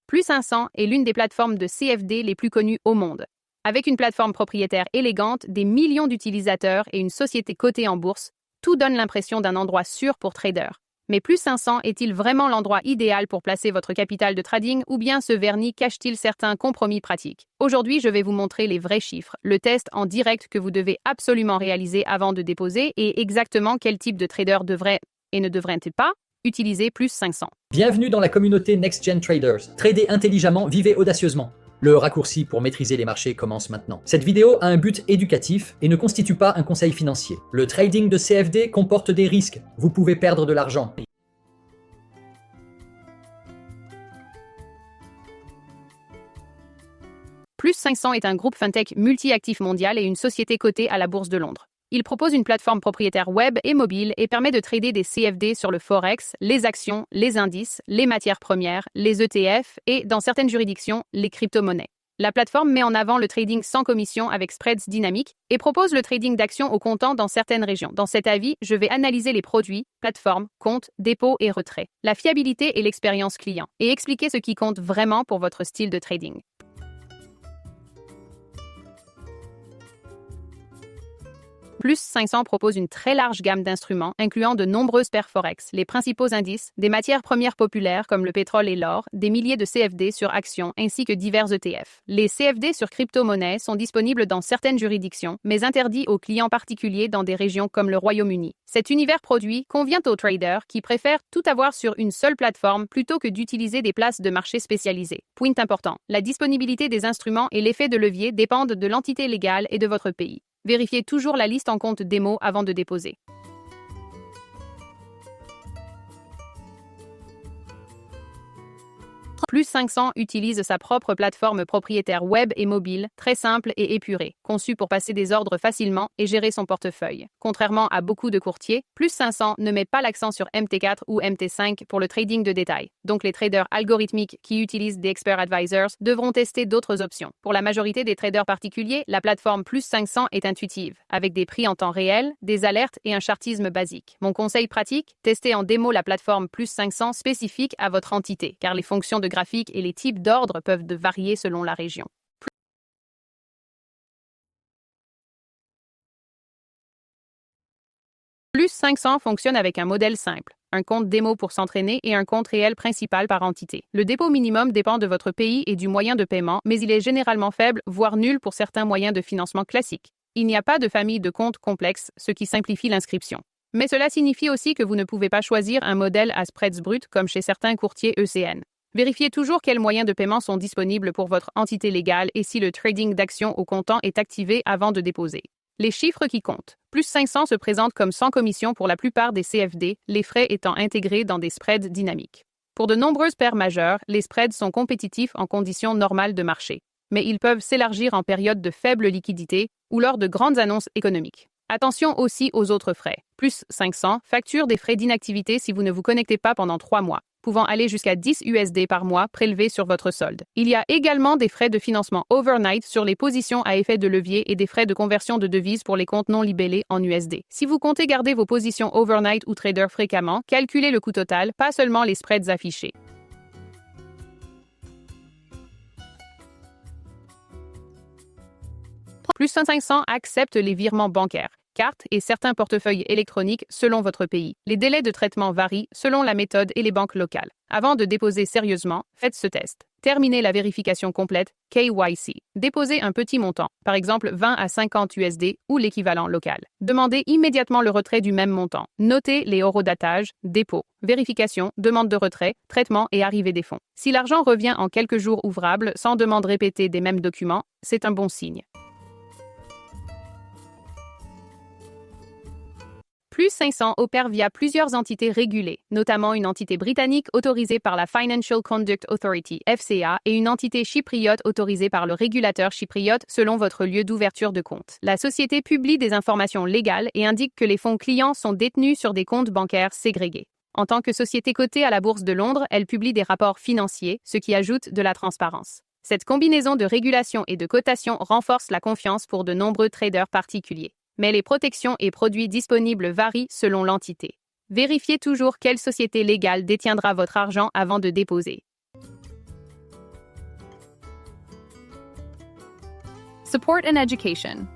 Plus 500 est l'une des plateformes de CFD les plus connues au monde. Avec une plateforme propriétaire élégante, des millions d'utilisateurs et une société cotée en bourse, tout donne l'impression d'un endroit sûr pour traders. Mais Plus 500 est-il vraiment l'endroit idéal pour placer votre capital de trading ou bien ce vernis cache-t-il certains compromis pratiques? Aujourd'hui, je vais vous montrer les vrais chiffres, le test en direct que vous devez absolument réaliser avant de déposer et exactement quel type de trader devrait et ne devrait-il pas utiliser Plus 500. Bienvenue dans la communauté Next Gen Traders. Tradez intelligemment, vivez audacieusement. Le raccourci pour maîtriser les marchés commence maintenant. Cette vidéo a un but éducatif et ne constitue pas un conseil financier. Le trading de CFD comporte des risques. Vous pouvez perdre de l'argent. Plus 500 est un groupe fintech multi-actif mondial et une société cotée à la Bourse de Londres. Il propose une plateforme propriétaire web et mobile et permet de trader des CFD sur le Forex, les actions, les indices, les matières premières, les ETF et, dans certaines juridictions, les crypto-monnaies. La plateforme met en avant le trading sans commission avec spreads dynamiques et propose le trading d'actions au comptant dans certaines régions. Dans cet avis, je vais analyser les produits, plateformes, comptes, dépôts et retraits, la fiabilité et l'expérience client, et expliquer ce qui compte vraiment pour votre style de trading. Plus 500 propose une très large gamme d'instruments, incluant de nombreuses paires Forex, les principaux indices, des matières premières populaires comme le pétrole et l'or, des milliers de CFD sur actions ainsi que divers ETF. Les CFD sur crypto-monnaies sont disponibles dans certaines juridictions, mais interdits aux clients particuliers dans des régions comme le Royaume-Uni. Cet univers produit convient aux traders qui préfèrent tout avoir sur une seule plateforme plutôt que d'utiliser des places de marché spécialisées. Point important, la disponibilité des instruments et l'effet de levier dépendent de l'entité légale et de votre pays. Vérifiez toujours la liste en compte démo avant de déposer. Plus 500 utilise sa propre plateforme propriétaire web et mobile, très simple et épurée, conçue pour passer des ordres facilement et gérer son portefeuille. Contrairement à beaucoup de courtiers, Plus 500 ne met pas l'accent sur MT4 ou MT5 pour le trading de détail. Donc les traders algorithmiques qui utilisent des expert advisors devront tester d'autres options. Pour la majorité des traders particuliers, la plateforme Plus 500 est intuitive, avec des prix en temps réel, des alertes et un chartisme basique. Mon conseil pratique, testez en démo la plateforme Plus 500 spécifique à votre entité, car les fonctions de graphique et les types d'ordres peuvent varier selon la région. Plus 500 fonctionne avec un modèle simple, un compte démo pour s'entraîner et un compte réel principal par entité. Le dépôt minimum dépend de votre pays et du moyen de paiement, mais il est généralement faible, voire nul pour certains moyens de financement classiques. Il n'y a pas de famille de comptes complexes, ce qui simplifie l'inscription. Mais cela signifie aussi que vous ne pouvez pas choisir un modèle à spreads bruts comme chez certains courtiers ECN. Vérifiez toujours quels moyens de paiement sont disponibles pour votre entité légale et si le trading d'actions au comptant est activé avant de déposer. Les chiffres qui comptent. Plus 500 se présente comme sans commission pour la plupart des CFD, les frais étant intégrés dans des spreads dynamiques. Pour de nombreuses paires majeures, les spreads sont compétitifs en conditions normales de marché, mais ils peuvent s'élargir en période de faible liquidité ou lors de grandes annonces économiques. Attention aussi aux autres frais. Plus 500 facture des frais d'inactivité si vous ne vous connectez pas pendant 3 mois, pouvant aller jusqu'à 10 USD par mois prélevés sur votre solde. Il y a également des frais de financement overnight sur les positions à effet de levier et des frais de conversion de devises pour les comptes non libellés en USD. Si vous comptez garder vos positions overnight ou trader fréquemment, calculez le coût total, pas seulement les spreads affichés. Plus 500 accepte les virements bancaires, cartes et certains portefeuilles électroniques selon votre pays. Les délais de traitement varient selon la méthode et les banques locales. Avant de déposer sérieusement, faites ce test. Terminez la vérification complète, KYC. Déposez un petit montant, par exemple 20 à 50 USD ou l'équivalent local. Demandez immédiatement le retrait du même montant. Notez les horodatage, dépôt, vérification, demande de retrait, traitement et arrivée des fonds. Si l'argent revient en quelques jours ouvrables sans demande répétée des mêmes documents, c'est un bon signe. Plus 500 opère via plusieurs entités régulées, notamment une entité britannique autorisée par la Financial Conduct Authority (FCA) et une entité chypriote autorisée par le régulateur chypriote selon votre lieu d'ouverture de compte. La société publie des informations légales et indique que les fonds clients sont détenus sur des comptes bancaires ségrégés. En tant que société cotée à la Bourse de Londres, elle publie des rapports financiers, ce qui ajoute de la transparence. Cette combinaison de régulation et de cotation renforce la confiance pour de nombreux traders particuliers. Mais les protections et produits disponibles varient selon l'entité. Vérifiez toujours quelle société légale détiendra votre argent avant de déposer. Support and Education.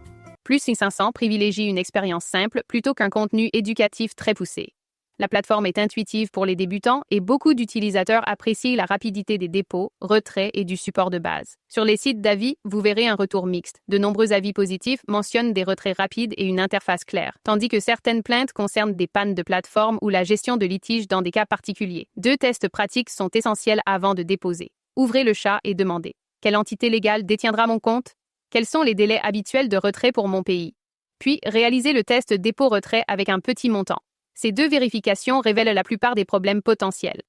Plus 500 privilégie une expérience simple plutôt qu'un contenu éducatif très poussé. La plateforme est intuitive pour les débutants et beaucoup d'utilisateurs apprécient la rapidité des dépôts, retraits et du support de base. Sur les sites d'avis, vous verrez un retour mixte. De nombreux avis positifs mentionnent des retraits rapides et une interface claire, tandis que certaines plaintes concernent des pannes de plateforme ou la gestion de litiges dans des cas particuliers. 2 tests pratiques sont essentiels avant de déposer. Ouvrez le chat et demandez: quelle entité légale détiendra mon compte? Quels sont les délais habituels de retrait pour mon pays? Puis, réalisez le test dépôt-retrait avec un petit montant. Ces 2 vérifications révèlent la plupart des problèmes potentiels.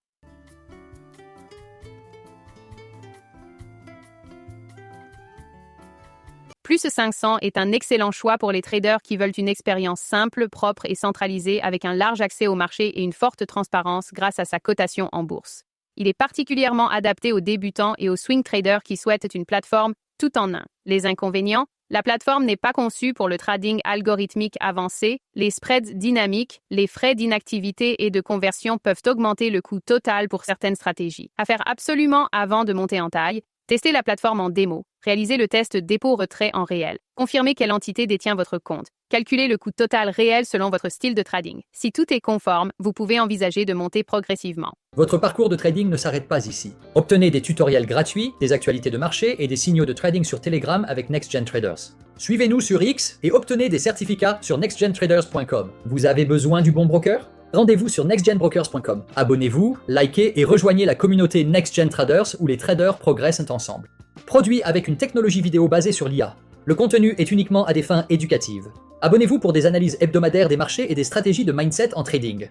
Plus 500 est un excellent choix pour les traders qui veulent une expérience simple, propre et centralisée avec un large accès au marché et une forte transparence grâce à sa cotation en bourse. Il est particulièrement adapté aux débutants et aux swing traders qui souhaitent une plateforme tout en un. Les inconvénients: la plateforme n'est pas conçue pour le trading algorithmique avancé, les spreads dynamiques, les frais d'inactivité et de conversion peuvent augmenter le coût total pour certaines stratégies. À faire absolument avant de monter en taille: testez la plateforme en démo, réalisez le test dépôt-retrait en réel, confirmez quelle entité détient votre compte, calculez le coût total réel selon votre style de trading. Si tout est conforme, vous pouvez envisager de monter progressivement. Votre parcours de trading ne s'arrête pas ici. Obtenez des tutoriels gratuits, des actualités de marché et des signaux de trading sur Telegram avec NextGen Traders. Suivez-nous sur X et obtenez des certificats sur nextgentraders.com. Vous avez besoin du bon broker? Rendez-vous sur nextgenbrokers.com. Abonnez-vous, likez et rejoignez la communauté NextGen Traders où les traders progressent ensemble. Produit avec une technologie vidéo basée sur l'IA. Le contenu est uniquement à des fins éducatives. Abonnez-vous pour des analyses hebdomadaires des marchés et des stratégies de mindset en trading.